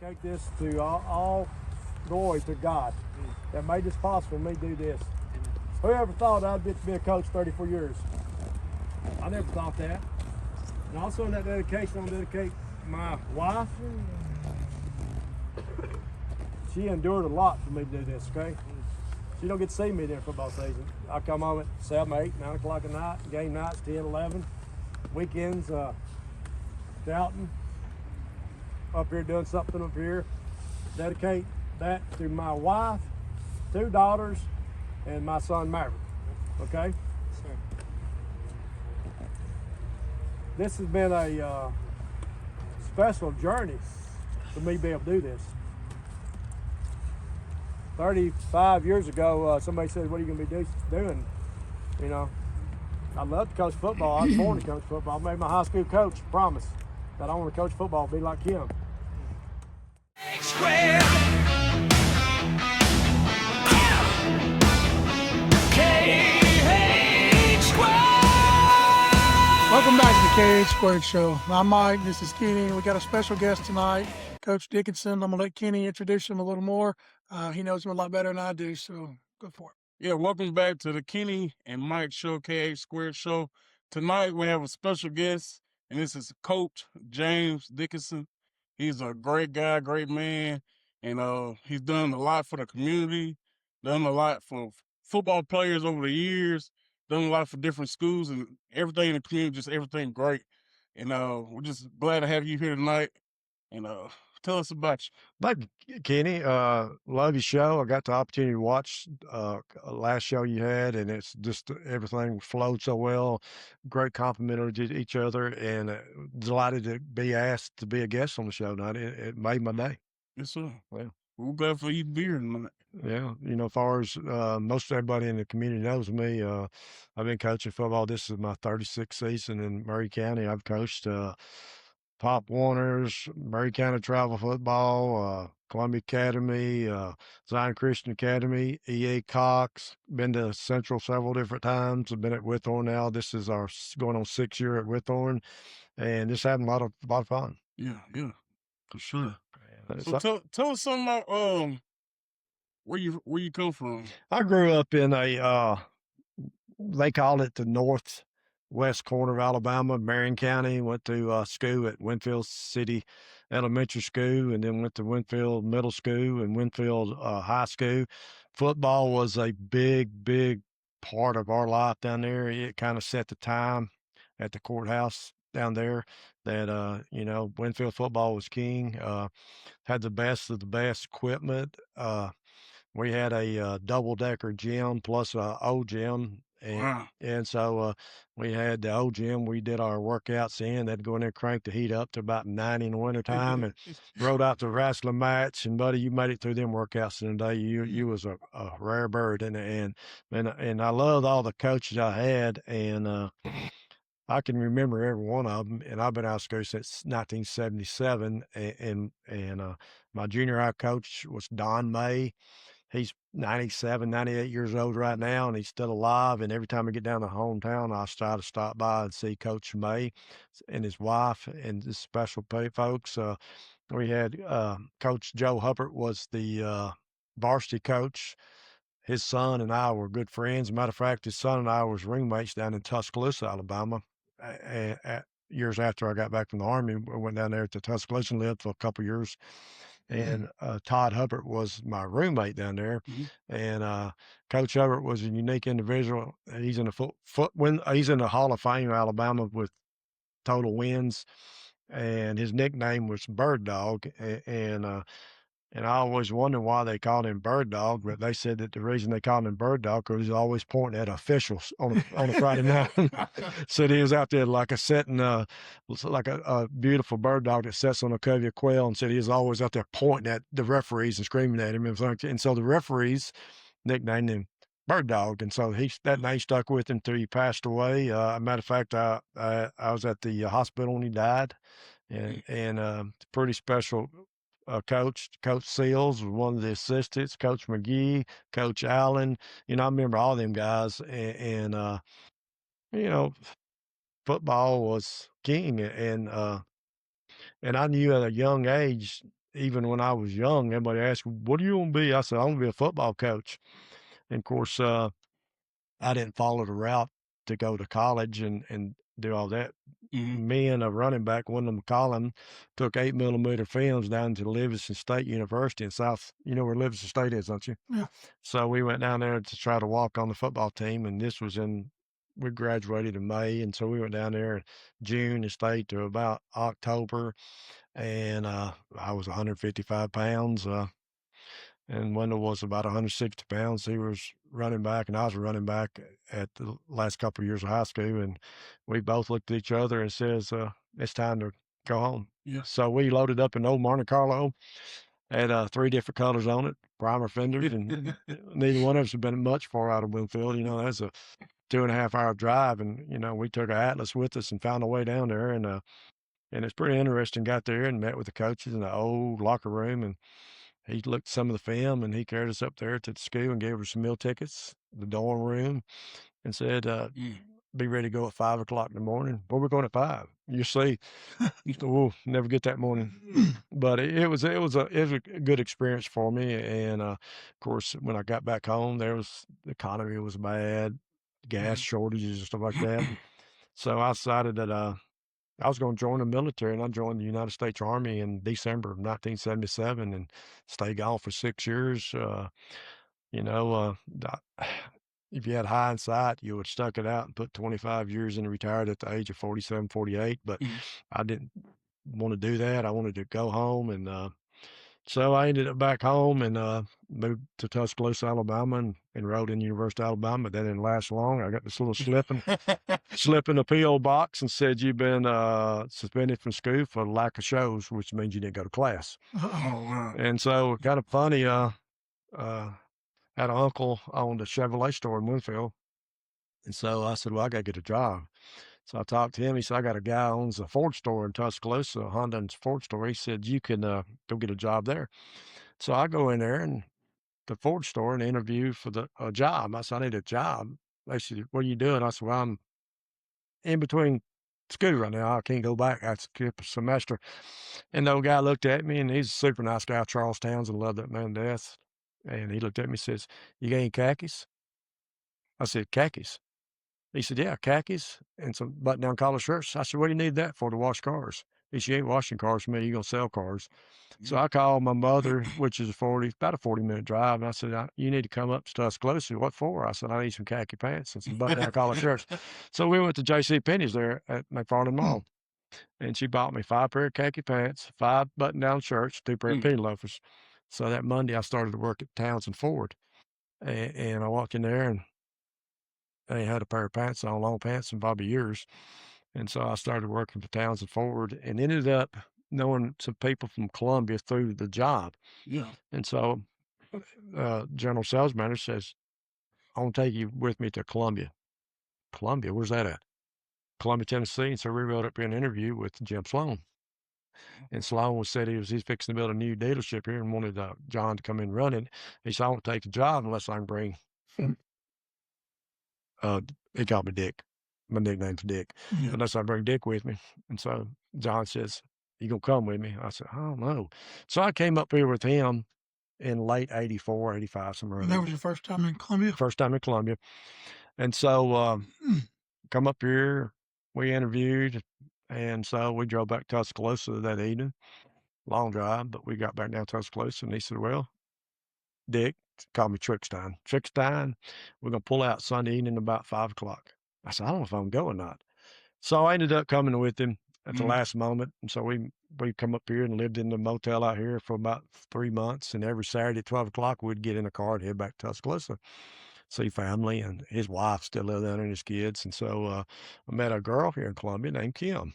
dedicate this to all glory to God that made this possible for me to do this. Whoever thought I'd get to be a coach 34 years? I never thought that. And also in that dedication, I'll dedicate my wife. She endured a lot for me to do this, okay? She don't get to see me during football season. I come home at 7, 8, 9 o'clock at night, game nights 10, 11, weekends scouting, up here doing something up here. Dedicate that to my wife, 2 daughters, and my son Maverick, okay? Sure. This has been a special journey for me to be able to do this. 35 years ago, somebody said, what are you going to be doing? You know, I love to coach football. I was born to coach football. I made my high school coach promise that I want to coach football, be like him. Welcome back to the KH Squared Show. I'm Mike. This is Kenny. We got a special guest tonight, Coach Dickinson. I'm going to let Kenny introduce him a little more. He knows him a lot better than I do, so go for it. Yeah, welcome back to the Kenny and Mike Show, KH Squared Show. Tonight we have a special guest, and this is Coach James Dickinson. He's a great guy, great man, and he's done a lot for the community, done a lot for football players over the years, done a lot for different schools and everything in the community, just everything great. And we're just glad to have you here tonight. And tell us about you. Thank you, Kenny. Love your show. I got the opportunity to watch last show you had, and it's just everything flowed so well. Great complimentary to each other, and delighted to be asked to be a guest on the show tonight. It made my day. Yes, sir. Well, we're glad for you to be here tonight. Yeah, you know, as far as most everybody in the community knows me, I've been coaching football. This is my 36th season in Murray County. I've coached Pop Warners, Murray County Travel Football, Columbia Academy, Zion Christian Academy, E.A. Cox. Been to Central several different times. I've been at Whitthorne now. This is our going on 6th year at Whitthorne, and just having a lot of fun. Yeah, for sure. So tell us something about where you come from. I grew up in a they call it the northwest corner of Alabama, Marion County. Went to school at Winfield City Elementary School, and then went to Winfield Middle School and Winfield High School. Football was a big part of our life down there. It kind of set the time at the courthouse down there that you know, Winfield football was king. Had the best of the best equipment. We had a double-decker gym plus a old gym, and so we had the old gym. We did our workouts in. They'd go in there, crank the heat up to about 90 in the wintertime, and rode out to wrestling match. And buddy, you made it through them workouts in a day. You was a rare bird, and I loved all the coaches I had, and I can remember every one of them, and I've been out of school since 1977. And my junior high coach was Don May. He's 97, 98 years old right now, and he's still alive. And every time I get down to hometown, I try to stop by and see Coach May and his wife and the special folks. We had Coach Joe Hubbard was the varsity coach. His son and I were good friends. Matter of fact, his son and I was roommates down in Tuscaloosa, Alabama. Years after I got back from the Army, I went down there to Tuscaloosa and lived for a couple years. And Todd Hubbard was my roommate down there. And Coach Hubbard was a unique individual. He's in he's in the Hall of Fame, Alabama, with total wins, and his nickname was Bird Dog. And I always wondered why they called him Bird Dog, but they said that the reason they called him Bird Dog because he's always pointing at officials on a Friday night. So he was out there like like a beautiful bird dog that sits on a covey of quail, and said he was always out there pointing at the referees and screaming at him. And so the referees nicknamed him Bird Dog, and so that name stuck with him till he passed away. Matter of fact, I was at the hospital when he died, and pretty special. Coach Seals was one of the assistants, Coach McGee, Coach Allen. You know, I remember all them guys, and you know, football was king, and I knew at a young age even when I was young, everybody asked, "What do you want to be?" I said, "I want to be a football coach." And of course, I didn't follow the route to go to college and do all that. Me and a running back, Wyndham McCollum, took 8mm films down to Livingston State University in South. You know where Livingston State is, don't you? Yeah. So we went down there to try to walk on the football team, and we graduated in May, and so we went down there in June and stayed to about October, and I was 155 pounds. And Wendell was about 160 pounds. He was running back, and I was running back at the last couple of years of high school. And we both looked at each other and says, "It's time to go home." Yeah. So we loaded up an old Monte Carlo, had 3 different colors on it, primer fenders, and neither one of us had been much far out of Winfield. You know, that's a 2.5 hour drive, and we took an Atlas with us and found our way down there, and it's pretty interesting. Got there and met with the coaches in the old locker room, and he looked some of the film, and he carried us up there to the school and gave us some meal tickets, the dorm room, and said, "Be ready to go at 5 o'clock in the morning." Well, we're going at 5. You see, we'll never get that morning. But it was a good experience for me. And of course, when I got back home, the economy was bad, gas shortages and stuff like that. So I decided that I was going to join the military, and I joined the United States Army in December of 1977 and stayed gone for 6 years. You know, if you had hindsight, you would have stuck it out and put 25 years in and retired at the age of 47, 48. But I didn't want to do that. I wanted to go home. And so I ended up back home and moved to Tuscaloosa, Alabama, and enrolled in the University of Alabama. That didn't last long. I got this little slip in a P.O. box and said, "You've been suspended from school for lack of shows," which means you didn't go to class. Oh, wow. And so kind of funny, had an uncle owned a Chevrolet store in Winfield. And so I said, "Well, I got to get a job." So I talked to him. He said, "I got a guy who owns a Ford store in Tuscaloosa, a Honda and Ford store." He said, "You can go get a job there." So I go in there and the Ford store and interview for a job. I said, "I need a job." They said, "What are you doing?" I said, "Well, I'm in between school right now. I can't go back. I skip a semester." And the old guy looked at me, and he's a super nice guy, Charles Townsend, loved that man to death. And he looked at me and says, "You got any khakis?" I said, "Khakis?" He said, "Yeah, khakis and some button-down collar shirts." I said, "What do you need that for, to wash cars?" He said, "You ain't washing cars for me. You're going to sell cars." So I called my mother, which is about a 40-minute drive. And I said, "You need to come up to Tuscaloosa." "What for?" I said, "I need some khaki pants and some button-down collar shirts." So we went to J.C. Penney's there at McFarland Mall. And she bought me 5 pair of khaki pants, 5 button-down shirts, 2 pair of penny loafers. So that Monday, I started to work at Townsend Ford. And I walked in there, and they had a pair of pants on, long pants, and probably years. And so I started working for Townsend Ford and ended up knowing some people from Columbia through the job. Yeah. And so general sales manager says, "I want to take you with me to Columbia." "Columbia? Where's that at?" "Columbia, Tennessee." And so we rode up here an interview with Jim Sloan. And Sloan said he's fixing to build a new dealership here and wanted John to come in and run it. He said, "I won't take the job unless I can bring," he called me Dick. My nickname's Dick. Yeah. "Unless I bring Dick with me." And so John says, "You gonna come with me?" I said, "I don't know." So I came up here with him in late 84, 85, somewhere And around that there. was your first time in Columbia? First time in Columbia. And so come up here, we interviewed, and so we drove back to Tuscaloosa that evening. Long drive, but we got back down to Tuscaloosa, and he said, "Well, Dick," called me Trickstein. "Trickstein, we're gonna pull out Sunday evening about 5 o'clock." I said, "I don't know if I'm going or not." So I ended up coming with him at the last moment. And so we come up here and lived in the motel out here for about 3 months. And every Saturday at 12 o'clock, we'd get in a car and head back to Tuscaloosa, see family. And his wife still lived down there and his kids. And so I met a girl here in Columbia named Kim.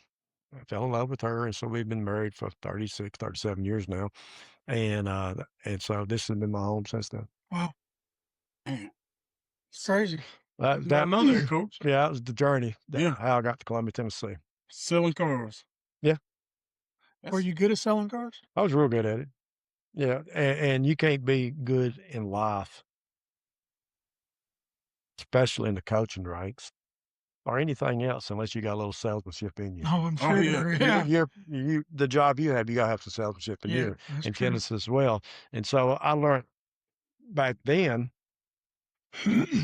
I fell in love with her. And so we've been married for 36, 37 years now. And so this has been my home since then. Wow. It's crazy. I know that, Coach. Yeah, that was the journey. Yeah. How I got to Columbia, Tennessee. Selling cars. Yeah. Were you good at selling cars? I was real good at it. Yeah, and you can't be good in life, especially in the coaching ranks, or anything else unless you got a little salesmanship in you. Oh, I'm Oh, sure. yeah. Yeah. The job you have, you gotta have some salesmanship in Yeah, you, that's and true. tennis as well. And so I learned back then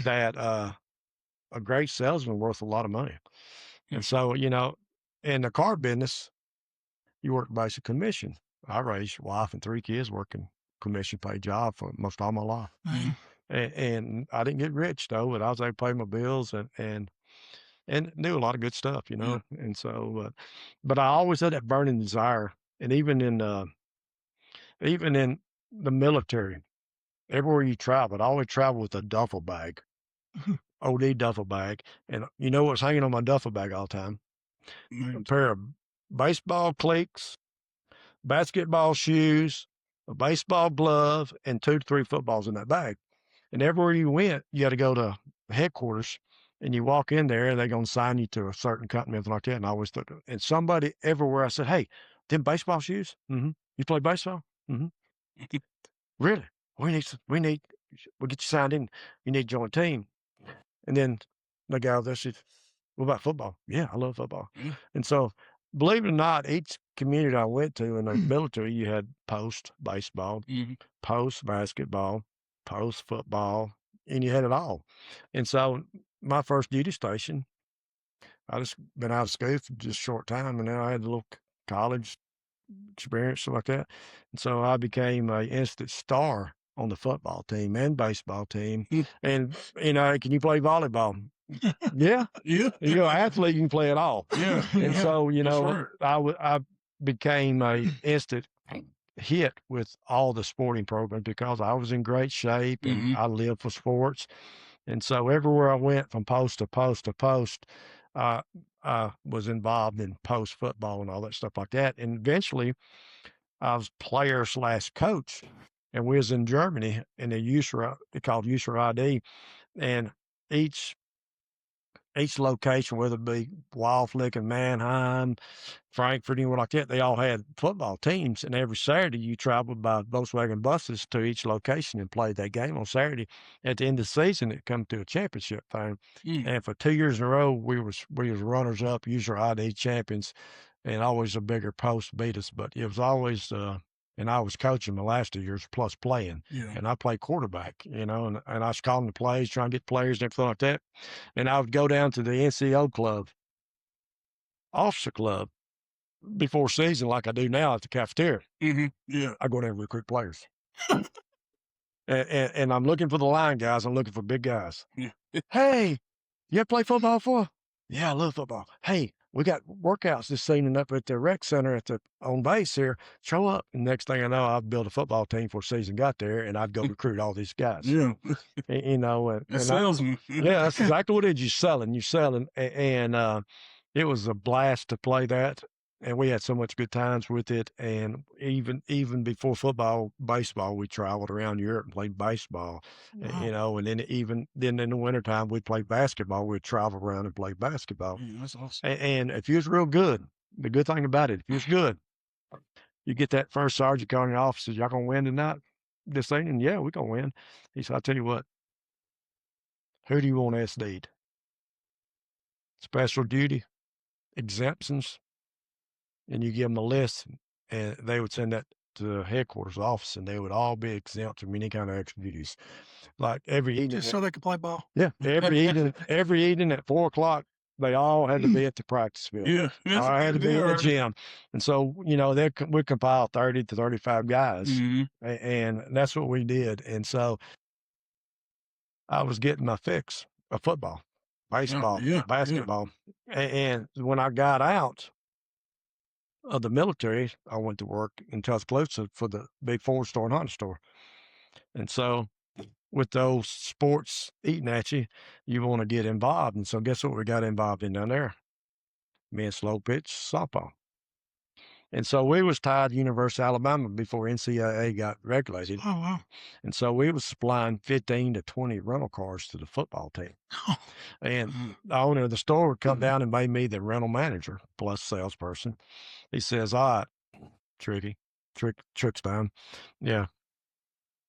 that a great salesman worth a lot of money. And so, you know, in the car business, you work basic commission. I raised wife and 3 kids working commission paid job for most all my life. Man. And I didn't get rich though, but I was able to pay my bills and knew a lot of good stuff, you know. And so, but I always had that burning desire, and even in the military, everywhere you traveled, I always traveled with a duffel bag, OD duffel bag, and you know what's hanging on my duffel bag all the time? A pair of baseball cleats, basketball shoes, a baseball glove, and 2 to 3 footballs in that bag. And everywhere you went, you had to go to headquarters, and you walk in there, and they're gonna sign you to a certain company, anything like that. And I always thought, and somebody everywhere, I said, "Hey, them baseball shoes? Mm-hmm. You play baseball? Mm-hmm. Really? We'll get you signed in. You need to join a team." And then the guy there said, "What about football?" "Yeah, I love football." And so, believe it or not, each community I went to in the military, you had post baseball, post basketball, post football, and you had it all. And so, my first duty station, I just been out of school for just a short time, and then I had a little college experience, stuff like that. And so I became a instant star on the football team and baseball team. And, you know, can you play volleyball? Yeah. Yeah. You're an athlete, you can play it all. Yeah. And so, you That's know, right. I became a instant hit with all the sporting programs because I was in great shape and I lived for sports. And so everywhere I went from post to post to post, I was involved in post football and all that stuff like that. And eventually I was player slash coach, and we was in Germany in a user, called user ID. And each location, whether it be Wildflick and Mannheim, Frankfurt, anyone like that, they all had football teams. And every Saturday, you traveled by Volkswagen buses to each location and played that game on Saturday. At the end of the season, it come to a championship thing. And for 2 years in a row, we was runners up, user ID champions, and always a bigger post beat us. But it was always, and I was coaching the last 2 years plus playing. And I played quarterback, you know, and I was calling the plays, trying to get players and everything like that. And I would go down to the NCO club, officer club, before season like I do now at the cafeteria. Yeah. I go there and recruit players. and I'm looking for the line guys. I'm looking for big guys. Hey, you ever play football before? Yeah, I love football. Hey, we got workouts this season up at the rec center on base here. Show up. And next thing I know, I'd build a football team before season got there, and I'd go recruit all these guys. Yeah. You know, A salesman. yeah, that's exactly what it is. You're selling. And it was a blast to play that. And we had so much good times with it. And even before football, baseball, we traveled around Europe and played baseball, you know, and then in the wintertime, we'd play basketball. We'd travel around and play basketball. That's awesome. And if you was real good, the good thing about it, if you was good, you get that first sergeant calling your office, says, "Y'all gonna win tonight this evening?" "Yeah, we're gonna win." He said, "I'll tell you what, who do you want SD'd? Special duty, exemptions," and you give them a list, and they would send that to the headquarters office, and they would all be exempt from any kind of extra duties. Like every evening, Just so they could play ball. yeah, every evening at 4:00, they all had to be at the practice field. Yeah. I had to be in the gym. And so, you know, we compile 30 to 35 guys, and that's what we did. And so I was getting my fix of football, baseball, basketball. And when I got out of the military, I went to work in Tuscaloosa for the big Ford store and Honda store. And so with those sports eating at you, you want to get involved. And so guess what we got involved in down there? Me and slow pitch softball. And so we was tied to University of Alabama before NCAA got regulated. Oh, wow. And so we was supplying 15 to 20 rental cars to the football team. And the owner of the store would come down and made me the rental manager plus salesperson. He says, "All right, Trick's down. Yeah.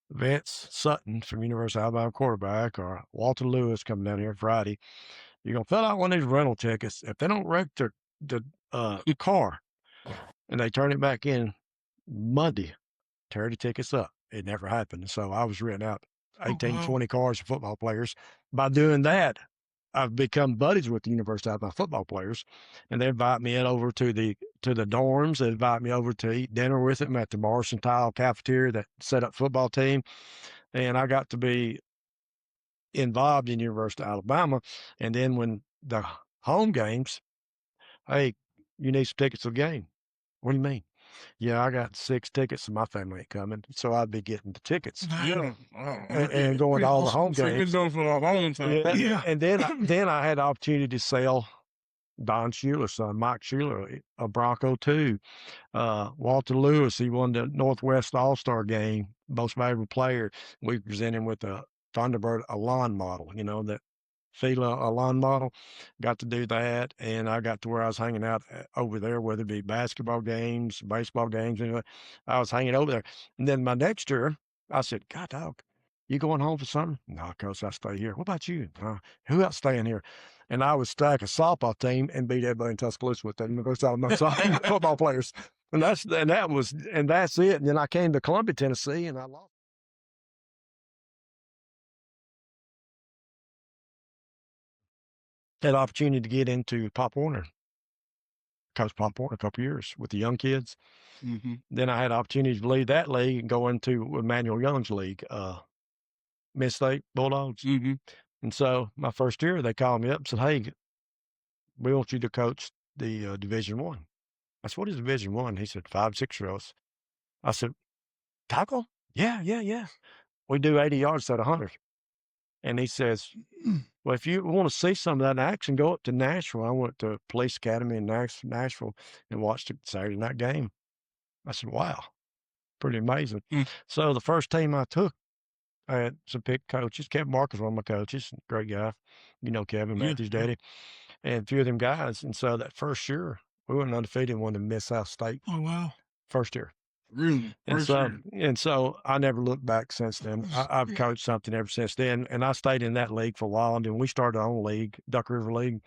Vince Sutton from University of Alabama quarterback, or Walter Lewis coming down here Friday. you're gonna fill out one of these rental tickets. If they don't wreck the car and they turn it back in Monday, tear the tickets up. It never happened. So I was renting out 18, 20 cars for football players. By doing that, I've become buddies with the University of Alabama football players, and they invite me in over to the dorms. They invite me over to eat dinner with them at the Morrison Tile cafeteria that set up football team, and I got to be involved in University of Alabama. And then when the home games, hey, you need some tickets to the game. What do you mean? Yeah, I got 6 tickets and my family ain't coming. So I'd be getting the tickets Yeah. and going to all the home So you've been games. doing it for a long time. Yeah. And then I had the opportunity to sell Don Schuler's son, Mike Schuler, a Bronco too. Walter Lewis, he won the Northwest All-Star game, most valuable player. We presented him with a Thunderbird, a lawn model, that Fila, a lawn model. Got to do that, and I got to where I was hanging out over there, whether it be basketball games, baseball games, anyway. I was hanging over there. And then my next year, I said, God, dog, you going home for something? No, Coach, I stay here. What about you? Who else staying here? And I would stack a softball team and beat everybody in Tuscaloosa with that. University of Alabama football players. And that's it. And then I came to Columbia, Tennessee, and I lost. Had the opportunity to get into Pop Warner, Coach Pop Warner, a couple years with the young kids. Mm-hmm. Then I had the opportunity to lead that league and go into Emmanuel Young's league, Mid-State Bulldogs. Mm-hmm. And so my first year, they called me up and said, hey, we want you to coach the Division I. I said, what is Division I? He said, 5, 6-year-olds. I said, tackle? Yeah. We do 80 yards instead of 100. And he says, well, if you want to see some of that action, go up to Nashville. I went to Police Academy in Nashville and watched the Saturday night game. I said, wow, pretty amazing. So the first team I took, I had some pick coaches. Kevin Marcus was one of my coaches, great guy. You know Kevin, Matthew's daddy, and a few of them guys. And so that first year, we went undefeated and won the Mid-South State. Oh, wow. First year. Really? And so I never looked back since then. I've coached something ever since then, and I stayed in that league for a while. And then we started our own league, Duck River League,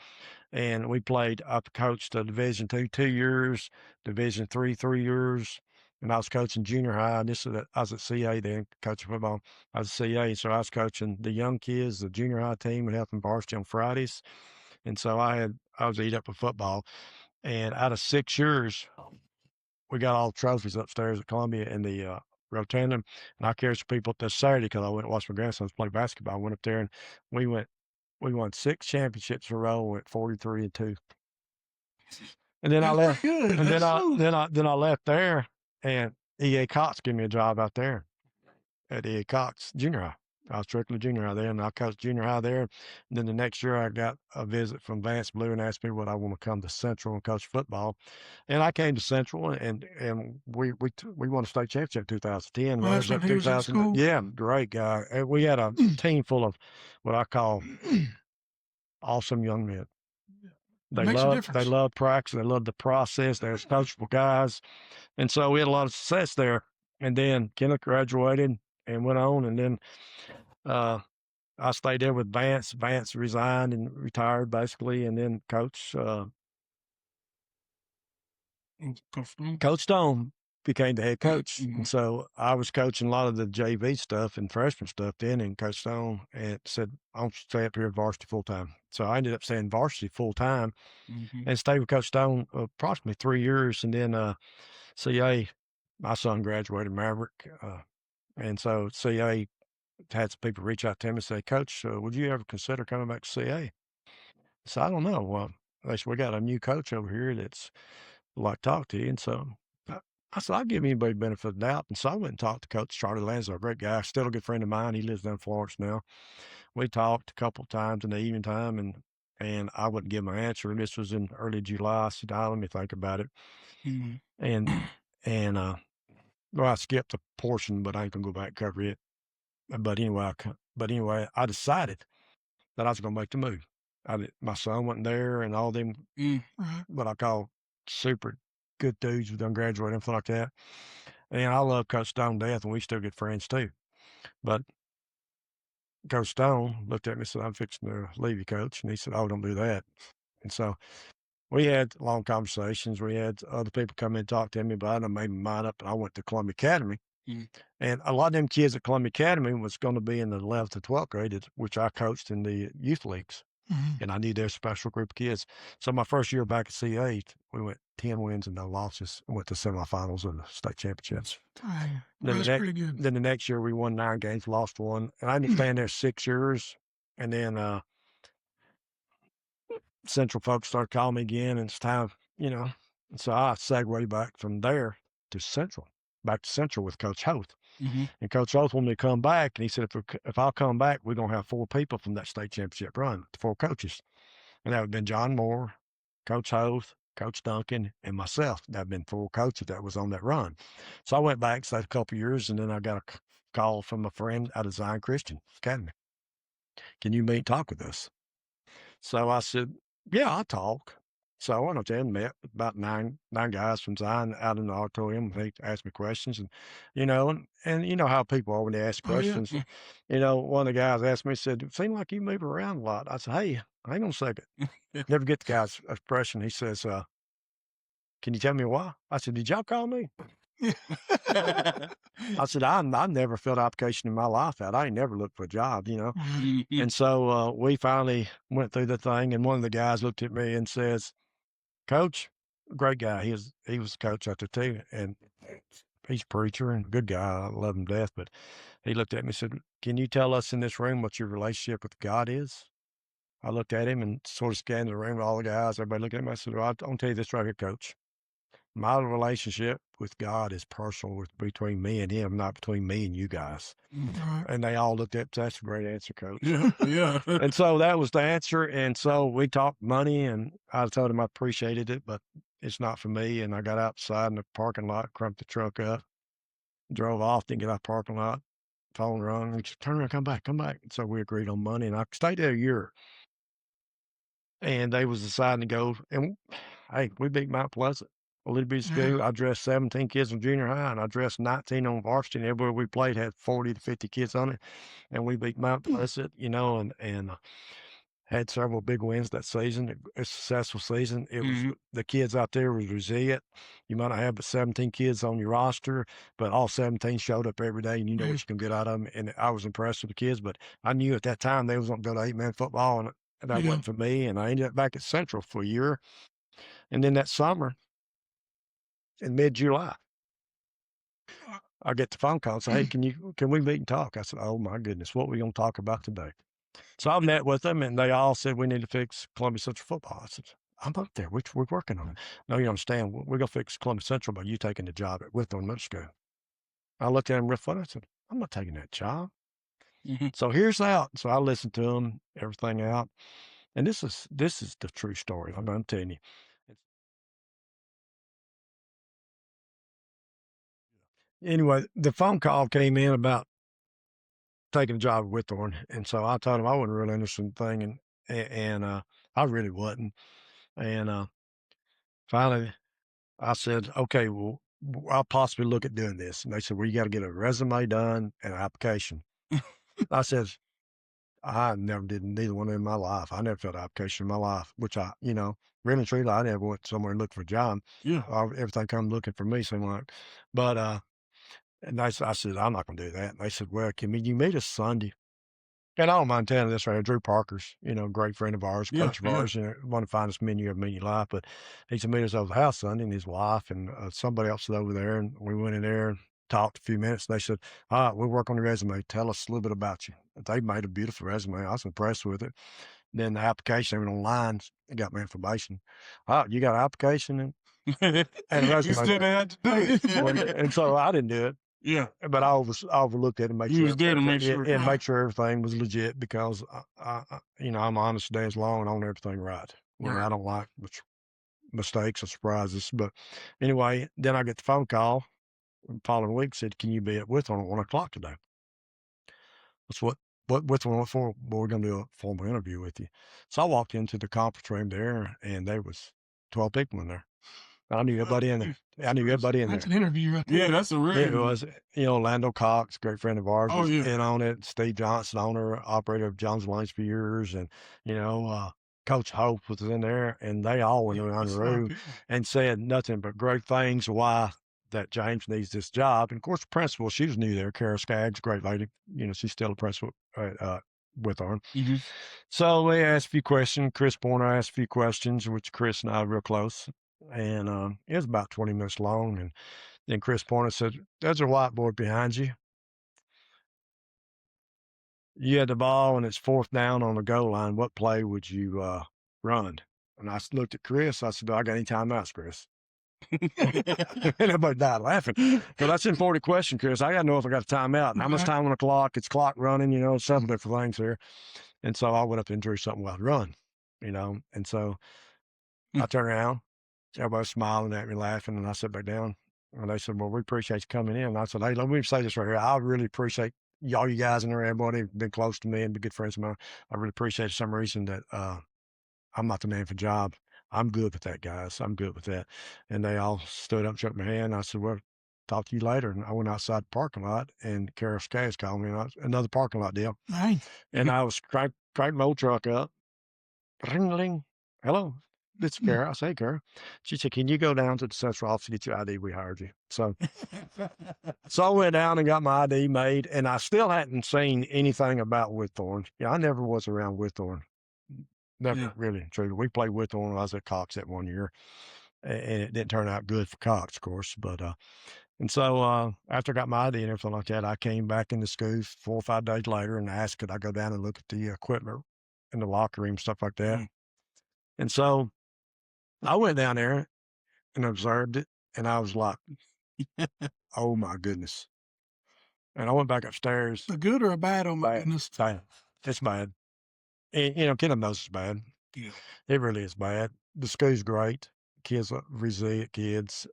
and we played. I coached Division II 2 years, Division III 3 years, and I was coaching junior high. And I was at CA then, coaching football. I was at CA, so I was coaching the young kids, the junior high team, and helping varsity on Fridays. And so I was eat up with football. And out of 6 years, we got all the trophies upstairs at Columbia in the rotundum, and I carried some people up this Saturday because I went and watched my grandsons play basketball. I went up there and we won 6 championships in a row. Went 43-2. And then I left. And then I left there, and E.A. Cox gave me a job out there at E.A. Cox Junior High. I was strictly junior high there, and I coached junior high there. And then the next year, I got a visit from Vance Blue and asked me would I want to come to Central and coach football. And I came to Central, and we won a state championship in 2010. Well, that's when he was in school? Yeah, great guy. And we had a team full of what I call awesome young men. They love practice. They love the process. They're coachable guys. And so we had a lot of success there. And then Kenneth graduated and went on. And then I stayed there with Vance. Vance resigned and retired basically. And then Coach Stone became the head coach. Mm-hmm. And so I was coaching a lot of the JV stuff and freshman stuff then. And Coach Stone said, I want you to stay up here at varsity full time. So I ended up staying varsity full time and stayed with Coach Stone approximately 3 years. And then CA, my son graduated Maverick. And so CA had some people reach out to him and say, Coach, would you ever consider coming back to CA? So I don't know. Well, they said, we got a new coach over here that's like to talk to you. And so I said, I'll give anybody the benefit of the doubt. And so I went and talked to Coach Charlie Lansdale, a great guy, still a good friend of mine. He lives down in Florence now. We talked a couple of times in the evening time, and I wouldn't give my answer. This was in early July. I said, let me think about it. And well, I skipped a portion, but I ain't gonna go back and cover it. But anyway, I decided that I was gonna make the move. My son wasn't there, and all them what I call super good dudes who done graduated and stuff like that. And I love Coach Stone to death, and we still good friends too. But Coach Stone looked at me and said, "I'm fixing to leave you, coach." And he said, "Oh, don't do that." And so we had long conversations. We had other people come in and talk to me about it. I made my mind up, and I went to Columbia Academy. Mhm. And a lot of them kids at Columbia Academy was going to be in the 11th to 12th grade, which I coached in the youth leagues. Mhm. And I knew their special group of kids. So my first year back at CA, we went 10 wins and no losses. Went to semifinals of the state championships. Dang. Then That's pretty good. Then the next year we won 9 games, lost 1. And I didn't stay in there 6 years. And then Central folks started calling me again, and it's time, you know. And so I segued back from there to Central, back to Central with Coach Hoth. Mhm. And Coach Hoth wanted me to come back, and he said, if I'll come back, we're going to have 4 people from that state championship run, 4 coaches. And that would have been John Moore, Coach Hoth, Coach Duncan, and myself. That had been 4 coaches that was on that run. So I went back, stayed a couple of years, and then I got a call from a friend out of Zion Christian Academy. Can you meet and talk with us? So I said, yeah, I'll talk. So I went up there and met about nine guys from Zion out in the auditorium. They asked me questions, and you know how people are when they ask Oh, yeah. questions. You know, one of the guys asked me, said, "It seems like you move around a lot." I said, "Hey, hang on a second." Never get the guy's expression. He says, "Can you tell me why?" I said, "Did y'all call me?" I said, I never filled an application in my life out. I ain't never looked for a job, you know. Mhm. Mhm. And so we finally went through the thing, and one of the guys looked at me and says, "Coach," great guy. He was the coach out there too, and he's a preacher and a good guy. I love him to death. But he looked at me and said, "Can you tell us in this room what your relationship with God is?" I looked at him and sort of scanned the room with all the guys. Everybody looked at me. I said, "Well, I'll tell you this right here, Coach. My relationship with God is personal, between me and Him, not between me and you guys." Right. And they all looked at, "That's a great answer, Coach." Yeah, yeah. And so that was the answer. And so we talked money, and I told him I appreciated it, but it's not for me. And I got outside in the parking lot, crunked the truck up, drove off, didn't get out of the parking lot. Phone rung. He said, "Turn around, come back, come back." And so we agreed on money, and I stayed there a year. And they was deciding to go, and hey, we beat Mount Pleasant, a little bitty Yeah. school. I dressed 17 kids in junior high, and I dressed 19 on varsity. And everywhere we played had 40 to 50 kids on it, and we beat Mount Pleasant, and had several big wins that season. A successful season. It was Mhm. the kids out there was resilient. You might not have but 17 kids on your roster, but all 17 showed up every day, and you know Yeah. what you can get out of them. And I was impressed with the kids, but I knew at that time they was going to go to 8-man football, and that Yeah. wasn't for me. And I ended up back at Central for a year, and then that summer in mid-July, I get the phone call and say, "Hey, can we meet and talk?" I said, "Oh my goodness, what are we going to talk about today?" So I met with them, and they all said, "We need to fix Columbia Central football." I said, "I'm up there. We're working on it." "No, you understand. We're going to fix Columbia Central by you taking the job at Withorn Middle School." I looked at him real funny. I said, "I'm not taking that job." Mhm. So here's out. So I listened to him, everything out. And this is the true story. I'm telling you. Anyway, the phone call came in about taking a job at Withorn, and so I told him I wasn't really interested in the thing, and I really wasn't. And finally, I said, "Okay, well, I'll possibly look at doing this." And they said, "Well, you got to get a resume done and an application." I said, "I never did neither one in my life. I never filled an application in my life," which really and truly, I never went somewhere and looked for a job. Yeah. Everything come looking for me, seemed like. But and I said, "I'm not going to do that." And they said, "Well, you meet us Sunday?" And I don't mind telling this right here. Drew Parker's, great friend of ours, Yeah, coach of yeah. ours, one of the finest men you ever meet in your life. But he said, meet us over the house Sunday, and his wife and somebody else was over there. And we went in there and talked a few minutes. They said, "All right, we'll work on your resume. Tell us a little bit about you." They made a beautiful resume. I was impressed with it. Then the application, they went online, they got my information. "Oh, you got an application and a You resume." still had to do it. And so I didn't do it. Yeah. But I overlooked it and made You sure was there to make everything, sure. and Right. make sure everything was legit, because I'm honest as long and on everything right. Right. I don't like mistakes or surprises. But anyway, then I get the phone call the following week, said, "Can you be at Withorn at 1 o'clock today?" That's what Withorn went for. "Well, we're going to do a formal interview with you." So I walked into the conference room there, and there was 12 people in there. I knew everybody in there. I knew everybody in That's there. an interview right there. Yeah, that's a real It interview. was, Lando Cox, great friend of ours, Oh, was yeah. in on it. Steve Johnson, owner, operator of John's Lanes for years, and Coach Hope was in there, and they all went around the That's a lot of room people. and said nothing but great things why that James needs this job. And of course, the principal, she was new there, Kara Skaggs, great lady. She's still a principal with her. Mm-hmm. So they asked a few questions. Chris Pointer asked a few questions, which Chris and I are real close. And it was about 20 minutes long. And then Chris Pointer said, "There's a whiteboard behind you. You had the ball and it's 4th down on the goal line. What play would you run?" And I looked at Chris. I said, "Do I got any timeouts, Chris?" And everybody died laughing. Because that's an important question, Chris. I got to know if I got a timeout and how much time on the clock. It's clock running, several different things here. And so I went up and drew something I'd run, And so I turned around. Everybody was smiling at me, laughing, and I sat back down. And they said, "Well, we appreciate you coming in." And I said, "Hey, let me say this right here. I really appreciate y'all, you guys in there, everybody have been close to me and be good friends of mine. I really appreciate for some reason that I'm not the man for job. I'm good with that, guys. I'm good with that." And they all stood up, shook my hand. I said, "Well, talk to you later." And I went outside the parking lot, and Kara Skaggs called me, another parking lot deal. Nice. And I was cranking my old truck up. Ring, ring. "Hello, this is Kara." I say, "Kara." She said, "Can you go down to the central office and get your ID? We hired you." So I went down and got my ID made, and I still hadn't seen anything about Whitthorne. I never was around Whitthorne. Never really, truly. We played Whitthorne when I was at Cox that one year, and it didn't turn out good for Cox, of course. But and so after I got my ID and everything like that, I came back into school 4 or 5 days later and asked could I go down and look at the equipment in the locker room, stuff like that. And so I went down there and observed it, and I was like, "Oh my goodness!" And I went back upstairs. A good or a bad? Oh my goodness. Bad. It's bad. And, Kenneth knows it's bad. Yeah. It really is bad. The school's great. Kids are resilient kids,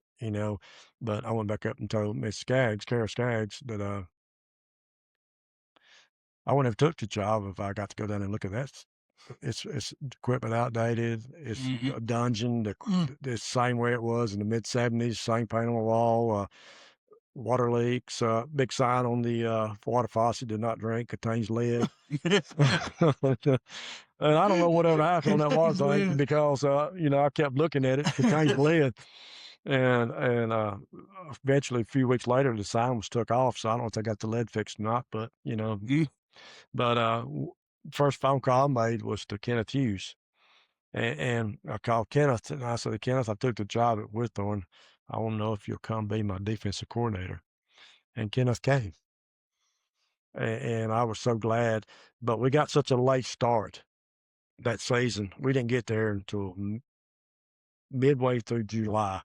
But I went back up and told Miss Skaggs, Kara Skaggs, that I wouldn't have took the job if I got to go down and look at that. It's equipment outdated. It's a dungeon. The same way it was in the mid-'70s. Same paint on the wall. Water leaks. Big sign on the water faucet: "Do not drink. Contains lead." And I don't know whatever happened on that water tank because I kept looking at it. Contains lead. And eventually, a few weeks later, the sign was took off. So I don't know if they got the lead fixed or not. But But first phone call I made was to Kenneth Hughes. And I called Kenneth, and I said, "Kenneth, I took the job at Whitthorne. I want to know if you'll come be my defensive coordinator." And Kenneth came. And I was so glad. But we got such a late start that season. We didn't get there until midway through July.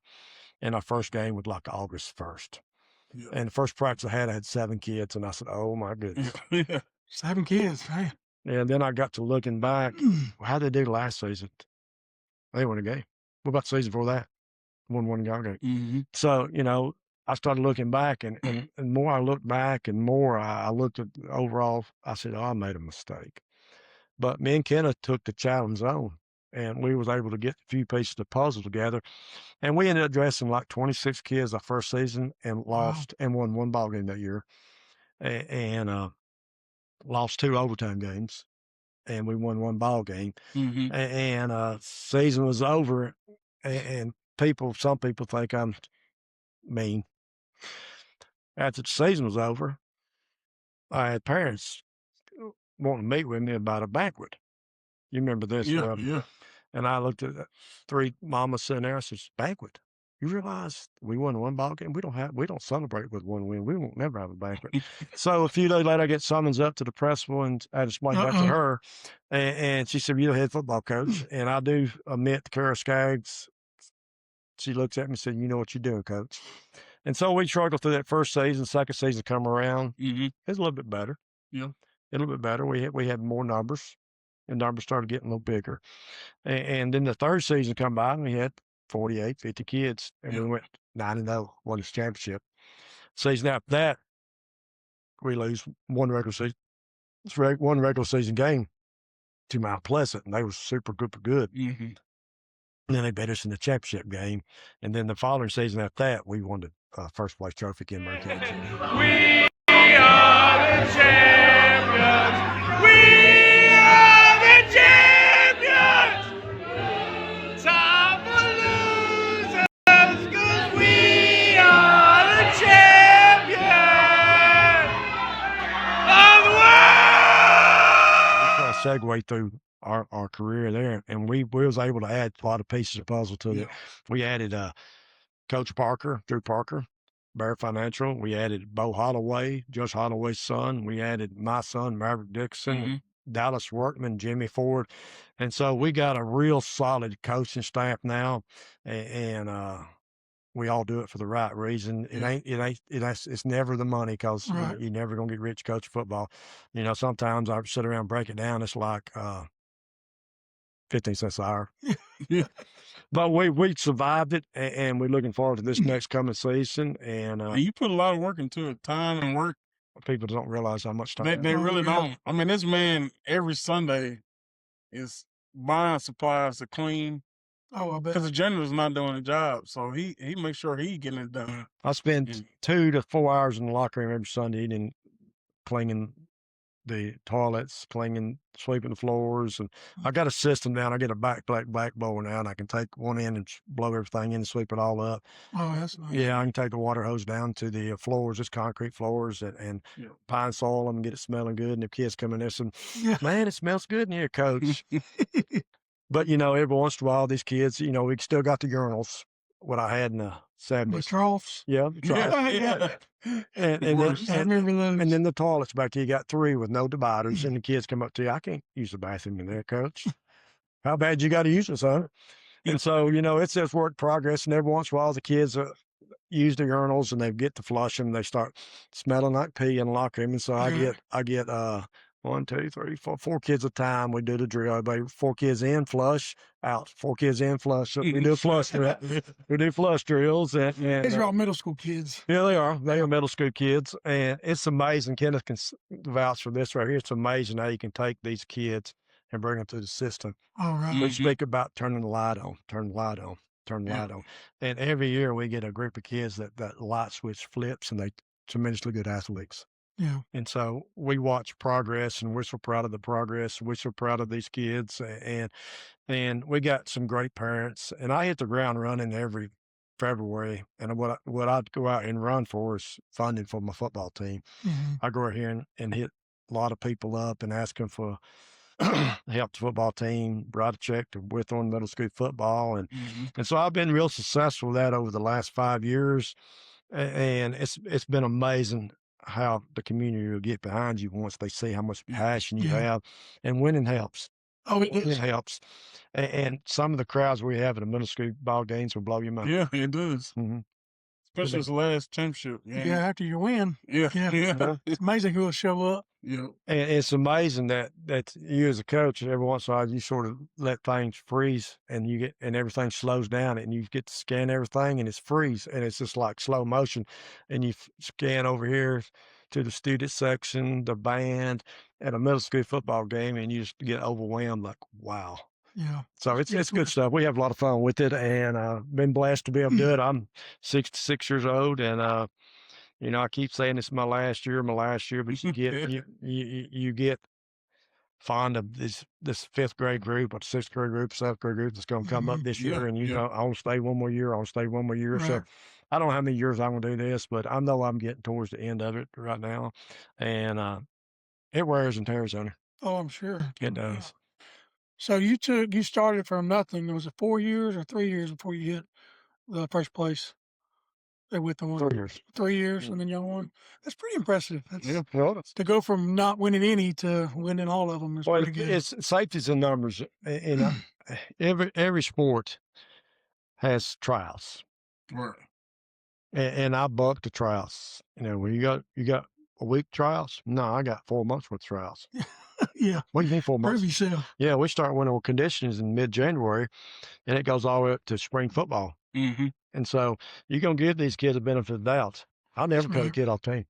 And our first game was like August 1st. Yeah. And the first practice I had 7 kids. And I said, "Oh, my goodness." 7 kids, man. And then I got to looking back. How'd they do last season? They won a game. What about the season before that? Won one game. So, I started looking back, and more I looked back and more I looked at overall, I said, "Oh, I made a mistake." But me and Kenneth took the challenge on, and we was able to get a few pieces of the puzzle together. And we ended up dressing like 26 kids our first season and lost and won 1 ball game that year. And lost 2 overtime games. And we won 1 ball game. And season was over, and some people think I'm mean. After the season was over, I had parents wanting to meet with me about a banquet. You remember this? Yeah. And I looked at 3 mamas sitting there. I said, "Banquet? You realize we won 1 ball game? We don't celebrate with 1 win. We won't never have a banquet." So a few days later, I get summons up to the principal, and I had to explain that to her. And she said, "You're the head football coach." And I do admit to Kara Skaggs. She looks at me and said, "You know what you're doing, coach." And so we struggled through that first season. Second season come around. It was a little bit better. Yeah. A little bit better. We had more numbers, and numbers started getting a little bigger. And then the third season come by, and we had 48, 50 kids, and we went 9-0, won the championship. Season after that, we lose one regular season game to Mount Pleasant, and they were super good. And then they beat us in the championship game. And then the following season after that, we won the first place trophy in Marion County. We are the champions. We are the champions. Time for losers, 'cause we are the champions of the world. We segue through our career there, and we was able to add a lot of pieces of puzzle to it. We added Coach Parker, Drew Parker, Bear Financial. We added Bo Holloway, Josh Holloway's son. We added my son, Maverick Dickinson, Dallas Workman, Jimmy Ford. And so we got a real solid coaching staff now, and we all do it for the right reason. It's never the money, because you're never going to get rich coaching football. You know, sometimes I sit around and break it down. It's like 15 cents an hour. But we survived it, and we're looking forward to this next coming season. And you put a lot of work into it, time and work. People don't realize how much time. They really don't. I mean, this man every Sunday is buying supplies to clean. Oh, I bet. Because the janitor's not doing the job, so he makes sure he getting it done. I spend 2 to 4 hours in the locker room every Sunday eating, cleaning the toilets, sweeping the floors. And I got a system down. I get a back blower now, and I can take one end and blow everything in and sweep it all up. Oh, that's nice. Yeah, I can take the water hose down to the floors, just concrete floors, and pine soil them and get it smelling good. And the kids come in there and man, it smells good in here, Coach. But, you know, every once in a while, these kids, you know, we still got the urinals, what I had in the 70s. The troughs. Yeah, the troughs. And then the toilets back there, you got 3 with no dividers, and the kids come up to you, I can't use the bathroom in there, Coach. How bad you got to use it, son? And so, you know, it's just work in progress, and every once in a while, the kids use the urinals, and they get to flush them, they start smelling like pee in the locker room, and so I get 1, 2, 3, 4, 4 kids at a time. We do the drill. 4 kids in, flush, out. 4 kids in, flush. We do flush. We do flush drills. And these are all middle school kids. Yeah, they are. They are middle school kids, and it's amazing. Kenneth can vouch for this right here. It's amazing how you can take these kids and bring them through the system. All right. We speak about turning the light on, turn the light on, turn the light on, and every year we get a group of kids that light switch flips, and they tremendously good athletes. Yeah. And so we watch progress, and we're so proud of the progress. We're so proud of these kids, and we got some great parents. And I hit the ground running every February. And what I'd go out and run for is funding for my football team. I go out here and hit a lot of people up and ask them for help the football team, write a check to Withorn Middle School football. And so I've been real successful with that over the last 5 years. And it's been amazing how the community will get behind you once they see how much passion you have, and winning helps. Oh, it It helps. And some of the crowds we have at the middle school ball games will blow your mind. Yeah, it does. Especially this last championship game. Yeah, after you win. Yeah. It's amazing who will show up. Yeah. And it's amazing that you as a coach, every once in a while, you sort of let things freeze, and everything slows down, and you get to scan everything, and it's freeze, and it's just like slow motion. And you scan over here to the student section, the band, at a middle school football game, and you just get overwhelmed, like, wow. Yeah. So it's good stuff. We have a lot of fun with it, and been blessed to be able to do it. I'm 66 years old, and you know, I keep saying it's my last year, but you get fond of this 5th grade group, or 6th grade group, 7th grade group that's going to come up this year, and you know, I want to stay one more year. Right. So I don't know how many years I'm going to do this, but I know I'm getting towards the end of it right now, and it wears and tears on her. Oh, I'm sure. It does. So you started from nothing. Was it 4 years or 3 years before you hit the first place? With the 3 years. 3 years, and then y'all won. That's pretty impressive. That's, Well, to go from not winning any to winning all of them is pretty good. It's safety's in numbers, and every sport has trials. Right. And I bucked the trials. You know, when you got a week trials? No, I got 4 months worth of trials. Yeah. What do you mean 4 months? Prove yourself. Yeah, we start winter conditions in mid-January, and it goes all the way up to spring football. And so you're going to give these kids a benefit of the doubt. I'll never cut a kid off team.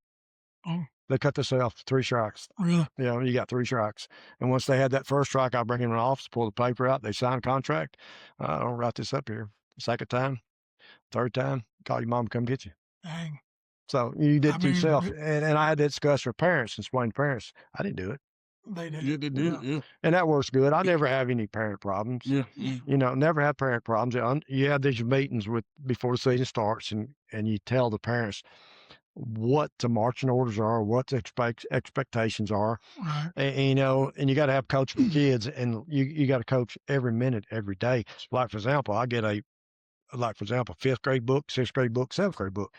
Oh. They cut themselves 3 strikes. Really? You know, you got 3 strikes. And once they had that first strike, I bring them in the office, pull the paper out. They sign a contract. I'll write this up here. Second time, third time, call your mom, come get you. Dang. So you did I it to mean, yourself. And I had to discuss with parents and explain to parents, I didn't do it. they did. Yeah, they did. Yeah. And that works good. I never have any parent problems. Yeah. Yeah. You know, never have parent problems. You have these meetings before the season starts, and you tell the parents what the marching orders are, what the expectations are, Right. and you know, and you got to have coaching kids, and you got to coach every minute, every day. Like for example, I get fifth grade book, sixth grade book, seventh grade book.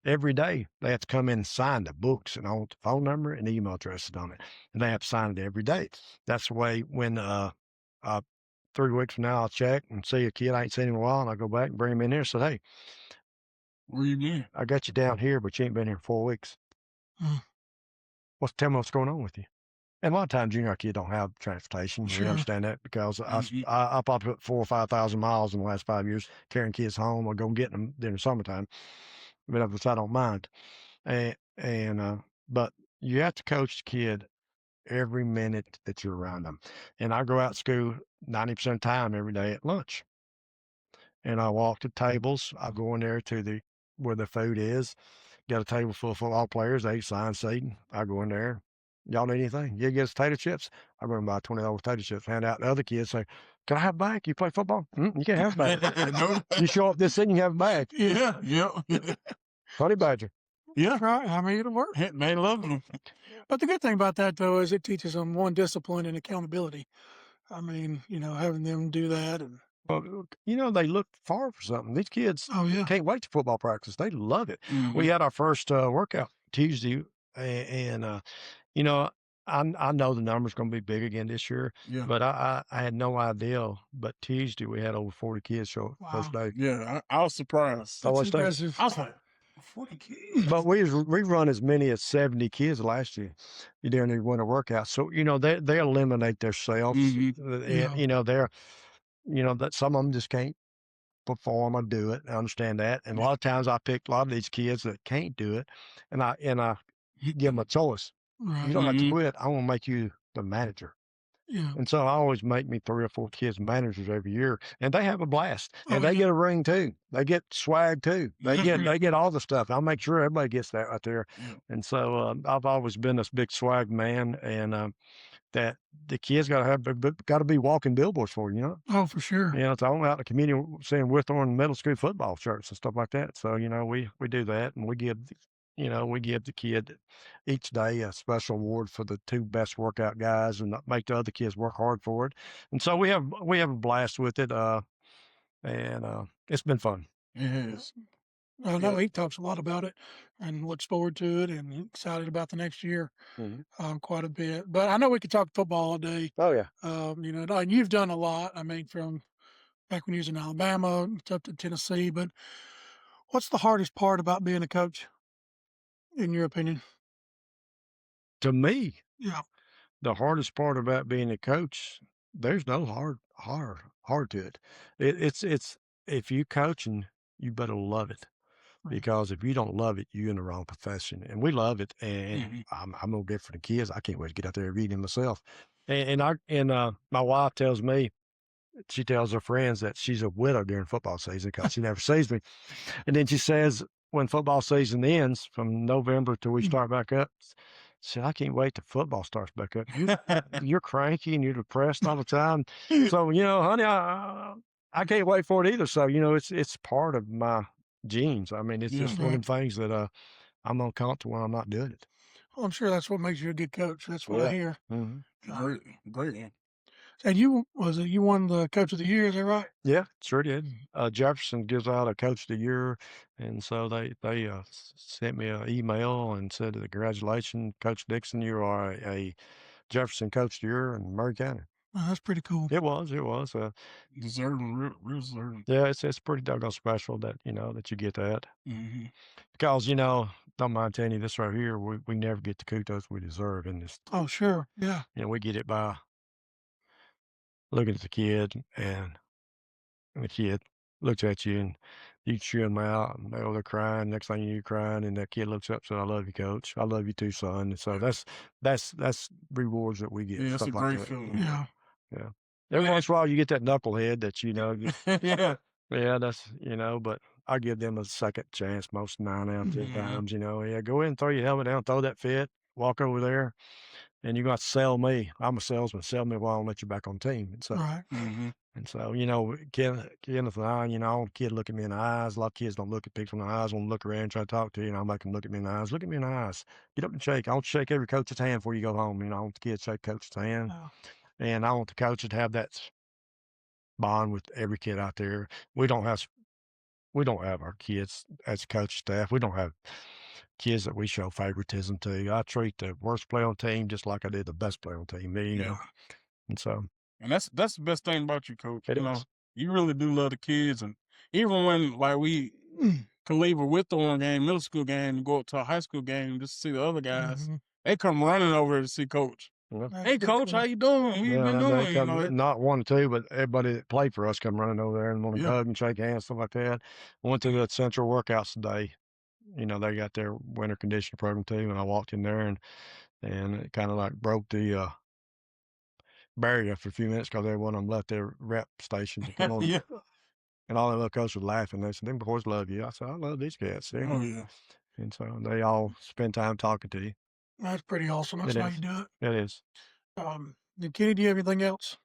Every day they have to come in and sign the books, and I want the phone number and the email addresses on it, and they have to sign it every day. That's the way when 3 weeks from now I'll check and see a kid I ain't seen in a while, and I go back and bring him in here and say, hey, Where you been? I got you down here, but you ain't been here 4 weeks. Mm. Tell me what's going on with you. And a lot of times junior kid don't have transportation. Sure. We understand that because Mhm. I probably put 4,000 or 5,000 miles in the last 5 years carrying kids home or go getting them during the summertime. But which I don't mind. But you have to coach the kid every minute that you're around them. And I go out to school 90% of the time every day at lunch. And I walk the tables. I go in there to where the food is. Got a table full of football players. They sign seating. I go in there. Y'all need anything? You get us potato chips? I bring about $20 potato chips. Hand out to other kids. Say, can I have a bag? You play football? You can't have a bag. No. You show up this thing, you have a bag. Yeah. Yeah. Honey badger. Yeah. That's right. I mean, it'll work. They love them. But the good thing about that, though, is it teaches them one, discipline and accountability. I mean, you know, having them do that. And Well, you know, they look forward for something. These kids oh, yeah. can't wait to football practice. They love it. Mhm. We had our first workout Tuesday, and you know, I know the number's going to be big again this year, Yeah. but I had no idea. But Tuesday we had over 40 kids show up first day. Yeah. I was surprised. I That's was thinking- impressive. I was like, 40 kids. But we run as many as 70 kids last year during the winter workout. So you know they eliminate themselves. Yeah. You know that some of them just can't perform or do it. I understand that. And a lot of times I pick a lot of these kids that can't do it, and I give them a choice. Right. You don't have to quit. I want to make you the manager. Yeah. And so I always make me 3 or 4 kids managers every year, and they have a blast. Oh, And they yeah. get a ring too. They get swag too. They get all the stuff. I'll make sure everybody gets that right there. Yeah. And so I've always been this big swag man, and that the kids got to be walking billboards for you know. Oh, for sure. You know, it's all out in the community saying Withorn Middle School football shirts and stuff like that. So, you know, we do that, and we give the kid each day a special award for the 2 best workout guys and make the other kids work hard for it. And so we have a blast with it. And it's been fun. It has. I know he talks a lot about it and looks forward to it and excited about the next year quite a bit. But I know we could talk football all day. Oh yeah. You know, and you've done a lot. I mean, from back when you was in Alabama up to Tennessee. But what's the hardest part about being a coach, in your opinion? To me, Yeah. the hardest part about being a coach, there's no hard to it. It's if you coaching, you better love it. Right. Because if you don't love it, you're in the wrong profession. And we love it. And I'm no different for the kids. I can't wait to get out there and read them myself. And my wife tells me, she tells her friends that she's a widow during football season because she never sees me. And then she says, when football season ends from November till we start back up, she said, I can't wait till football starts back up. You're cranky and you're depressed all the time. So, you know, honey, I can't wait for it either. So, you know, it's part of my genes. I mean, it's just one of the things that I'm uncomfortable when I'm not doing it. Well, I'm sure that's what makes you a good coach. That's what I hear. Great one. And you won the coach of the year, is that right? Yeah, sure did. Jefferson gives out a coach of the year, and so they sent me an email and said, congratulations, Coach Dickinson, you are a Jefferson coach of the year in Murray County. Oh, that's pretty cool. It was. Deserving, real deserving. Yeah, it's pretty doggone special that, you know, that you get that. Because, you know, don't mind telling you this right here, we never get the kudos we deserve in this. Oh, sure. Yeah. You know, we get it by looking at the kid, and the kid looks at you and you cheer them out, and they're crying. Next thing you're crying, and that kid looks up and says, "I love you, coach. I love you too, son." And so that's rewards that we get, Yeah, that's a stuff like great that. feeling. Yeah. Yeah. Every once in a while, you get that knucklehead that Yeah. yeah, that's but I give them a second chance most 9 out of 10 times. Yeah, go ahead and throw your helmet down, throw that fit, walk over there, and you're gonna have to sell me. I'm a salesman. Sell me while I'll let you back on the team. And so. Right. Mm-hmm. And so, Kenneth and I, I want the kid to look at me in the eyes. A lot of kids don't look at people in the eyes, want to look around and try to talk to you. I make them look at me in the eyes. Look at me in the eyes. Get up and shake. I want to shake every coach's hand before you go home. I want the kids to shake coach's hand. Yeah. And I want the coaches to have that bond with every kid out there. We don't have our kids as coach staff. We don't have kids that we show favoritism to. I treat the worst player on the team just like I did the best player on the team. Yeah. And so And that's the best thing about you, coach. it is. You really do love the kids, and even when like we can leave a Withorn game, middle school game, and go up to a high school game just to see the other guys, Mm-hmm. they come running over to see coach. Well, That's Hey, good coach, for how you doing? What you been they doing? come, not one or two, but everybody that played for us come running over there and want to Yeah. hug and shake hands, stuff like that. Went to the Central Workouts today. They got their winter conditioning program too, and I walked in there and it kind of like broke the barrier for a few minutes because everyone of them left their rep station to come on. Yeah. And all the little coaches were laughing. They said, "Them boys love you." I said, "I love these cats." Oh yeah. And so they all spend time talking to you. That's pretty awesome. That's It how is. you do it. It is. Kenny, do you have anything else?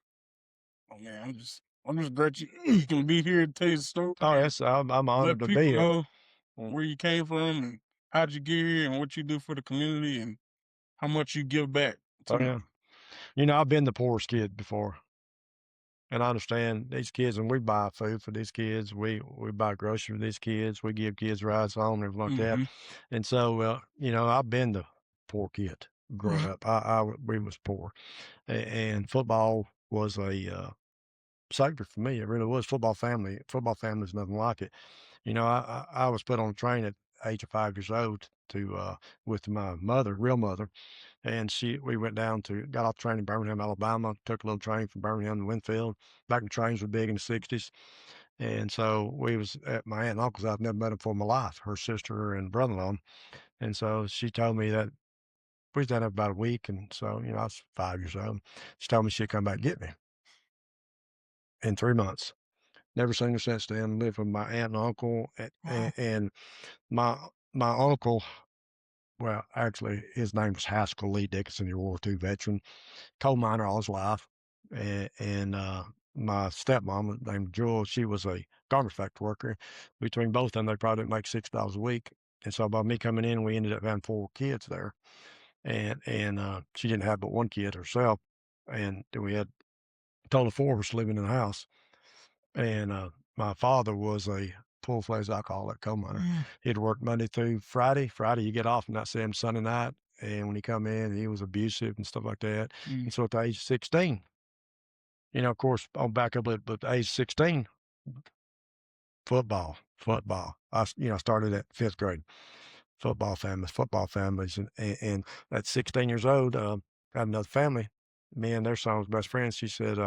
Oh man, I'm just glad you can be here and tell your story. Oh, yes, I'm Let honored to people be here. know where you came from and how'd you get here and what you do for the community and how much you give back. Oh, yeah. I've been the poorest kid before. And I understand these kids, and we buy food for these kids. We buy groceries for these kids. We give kids rides home and everything like that. And so, I've been the poor kid growing up. We was poor, and football was a savior for me. It really was. Football family is nothing like it. I was put on a train at the age of 5 years old to with my mother, real mother. And we got off the train in Birmingham, Alabama, took a little train from Birmingham to Winfield. Back when trains were big in the 60s. And so we was at my aunt and uncle's. I've never met them for my life, her sister and brother-in-law. And so she told me that we was down there about a week. And so, I was 5 years old. She told me she'd come back and get me in 3 months. Never seen her since then. Lived with my aunt and uncle. And my uncle, well, actually, his name was Haskell Lee Dickinson, the World War II veteran, coal miner all his life. And my stepmom, named Jewel, she was a garment factory worker. Between both of them, they probably didn't make $6 a week. And so by me coming in, we ended up having 4 kids there. And she didn't have but 1 kid herself. And then we had a total of 4 of us living in the house. And my father was a full-fledged alcoholic coal miner. He'd work Monday through Friday. Friday, you get off and not see him Sunday night. And when he come in, he was abusive and stuff like that. And so at the age of 16, of course, I'll back up a little bit, but at the age of 16, football. I started at 5th grade. Football families. And at 16 years old, I had another family. Me and their son was best friends. She said,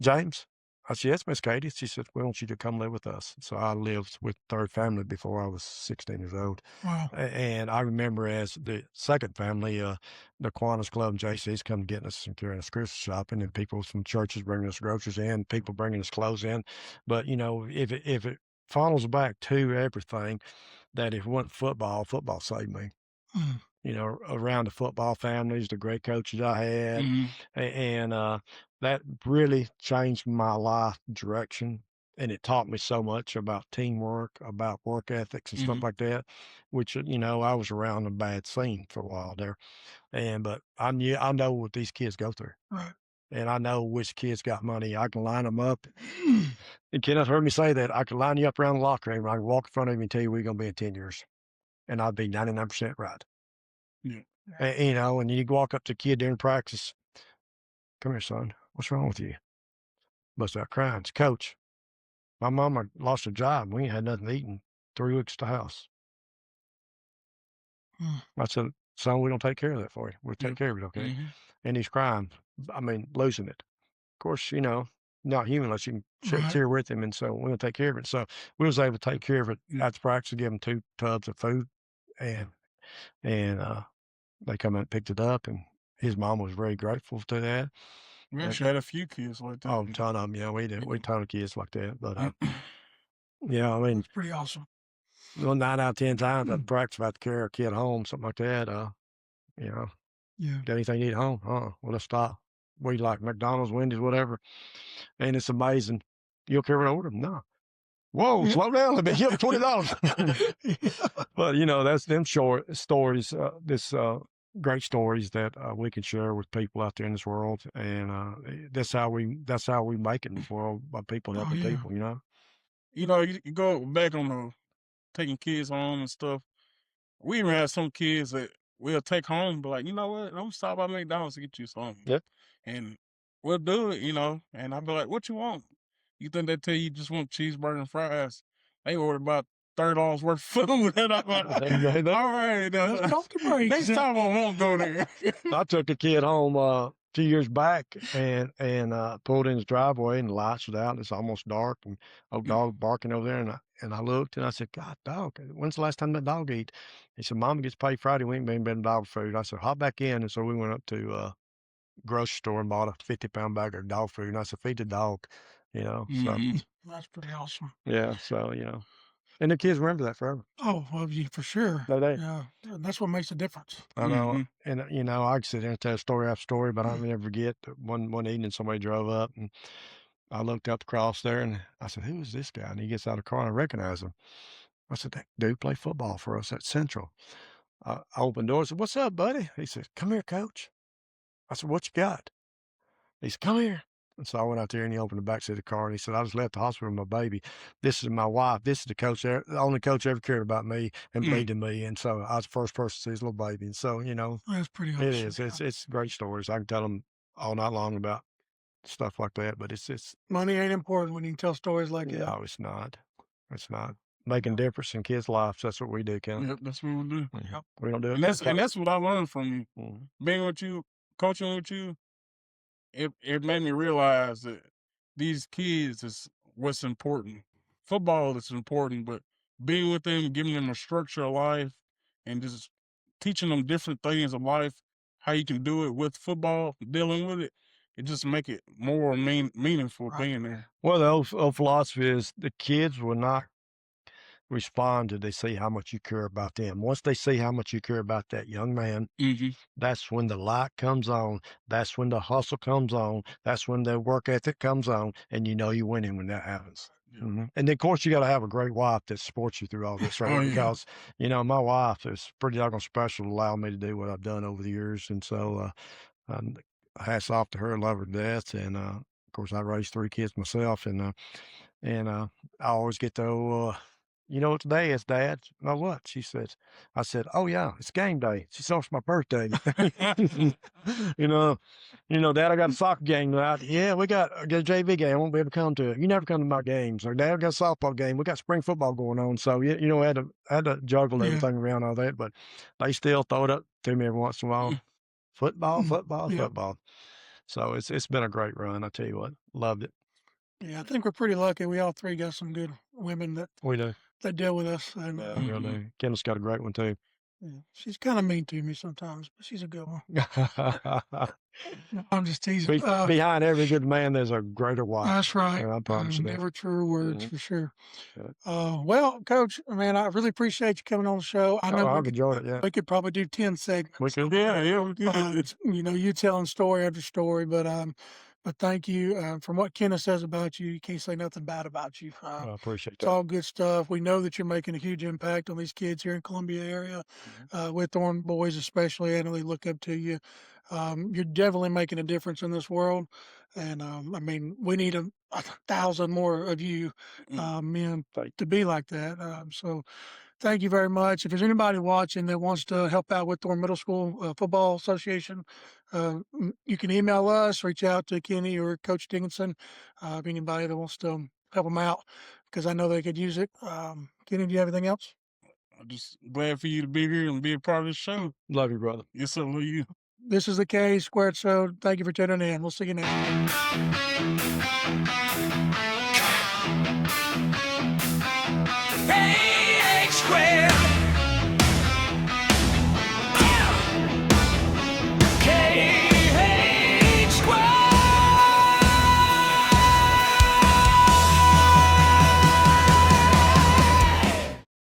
"James?" I said, "Yes, Miss Katie." She said, "We want you to come live with us." So I lived with third family before I was 16 years old. Wow. And I remember as the second family, the Kiwanis Club and JC's come getting us and carrying us Christmas shopping, and people from churches bringing us groceries in, people bringing us clothes in. But, if it funnels back to everything, that if it wasn't football saved me. Around the football families, the great coaches I had, and that really changed my life direction. And it taught me so much about teamwork, about work ethics and stuff like that, which, I was around a bad scene for a while there. But I know what these kids go through. Right. And I know which kids got money. I can line them up. And Kenneth heard me say that. I can line you up around the locker room. I can walk in front of you and tell you where you're going to be in 10 years. And I'd be 99% right. Yeah. And you walk up to a kid during practice. "Come here, son. What's wrong with you?" Bust out crying. It's, "Coach, my mama lost her job. We ain't had nothing to eat in 3 weeks at the house." I said, "Son, we're going to take care of that for you. We'll take care of it, okay?" And he's crying. I mean, losing it. Of course, not human unless you can Right. cheer with him, and so we're gonna take care of it. So we was able to take care of it after practice, give him 2 tubs of food, and they come and picked it up, and his mom was very grateful to that. We actually had a few kids like that. Oh, a ton of them, yeah, we did. We ton of kids like that, but yeah, I mean, That's pretty awesome. well, 9 out of 10 times at practice, if I had to carry a kid home, something like that, you know, Yeah. got anything you need at home? Well, let's stop. We like McDonald's, Wendy's, whatever, and it's amazing. You don't care what I order? No. Whoa, slow down a little bit. You have $20. But you know, that's them short stories. Great stories that we can share with people out there in this world, and that's how we make it in this world, by people helping people. You know. You know, you go back on the taking kids home and stuff. We even have some kids that we'll take home, but like, you know what? I'm stop by McDonald's to get you something. Yep. And we'll do it, you know. And I'll be like, what you want? You think they tell you just want cheeseburger and fries? They order about $30 worth of food. And I'm like, all right, Let's talk to breaks. next time I won't go there. I took a kid home 2 years back and pulled in his driveway, and the lights was out, and it's almost dark, and old dog barking over there, and I looked and I said, God, dog, when's the last time that dog ate? He said, Mama gets paid Friday. We ain't been dog food. I said, hop back in. And so we went up to grocery store and bought a 50-pound bag of dog food, and I said, feed the dog, you know. So that's pretty awesome. yeah, so you know, and the kids remember that forever. Oh, well, for sure. No, they. Yeah, that's what makes a difference. I know, and you know, I could sit there and tell story after story, but I'll never forget that one evening somebody drove up, and I looked up across there, and I said, "Who is this guy?" And he gets out of the car, and I recognize him. I said, "That dude played football for us at Central." I opened the door and said, "What's up, buddy?" He said, "Come here, coach." I said, "What you got?" He said, "Come here." And so I went out there, and he opened the back seat of the car, and he said, "I just left the hospital with my baby. This is my wife. This is the coach, the only coach ever cared about me and believed in me." And so I was the first person to see his little baby. And so, you know, That's pretty awesome. it is. It's great stories. I can tell them all night long about stuff like that, but it's Money ain't important when you can tell stories like that. no, it's not. It's not. Making a difference in kids' lives. That's what we do, Ken. Yep, that's what we do. Yep. We don't do it. And that's what I learned from you. Being with you, coaching with you, it made me realize that these kids is what's important. Football is important, but being with them, giving them a structure of life, and just teaching them different things of life, how you can do it with football, dealing with it, it just make it more meaningful being there. Well, the old philosophy is the kids will not respond till they see how much you care about them. Once they see how much you care about that young man, that's when the light comes on. That's when the hustle comes on. That's when the work ethic comes on, and you know you're winning when that happens. And then, of course, you got to have a great wife that supports you through all this, right? Because, you know, my wife is pretty doggone special to allow me to do what I've done over the years. And so, hats off to her, love her to death. And, of course, I raised 3 kids myself. And I always get to, you know what today is, Dad? No, what? She says. I said, oh, yeah, it's game day. She said, it's my birthday. you know, Dad, I got a soccer game tonight. Yeah, we got a JV game. I won't be able to come to it. You never come to my games. Or Dad, I got a softball game. We got spring football going on. So, you know, I had to juggle everything around all that. But they still throw it up to me every once in a while. Football. So it's been a great run. I tell you what, loved it. Yeah, I think we're pretty lucky. We all 3 got some good women that deal with us. And really. Kendall's got a great one too. Yeah, she's kind of mean to me sometimes, but she's a good one. I'm just teasing. Behind every good man, there's a greater wife. That's right. I promise you that. Never truer words for sure. Well, Coach, man, I really appreciate you coming on the show. I know I've enjoyed it. Yeah, we could probably do 10 segments. we could. You know, you telling story after story, but thank you. From what Kenneth says about you, you can't say nothing bad about you. I appreciate It's that. all good stuff. We know that you're making a huge impact on these kids here in Columbia area, with Thorn boys especially. I know they look up to you. You're definitely making a difference in this world. And I mean, we need 1,000 more of you men to be like that. So thank you very much. If there's anybody watching that wants to help out with Thorn Middle School Football Association, you can email us, reach out to Kenny or Coach Dickinson, if anybody that wants to help them out, because I know they could use it. Kenny, do you have anything else? I'm just glad for you to be here and be a part of the show. Love you, brother. Yes, sir. Love you. This is the KH Squared Show. Thank you for tuning in. We'll see you next time. KH Squared.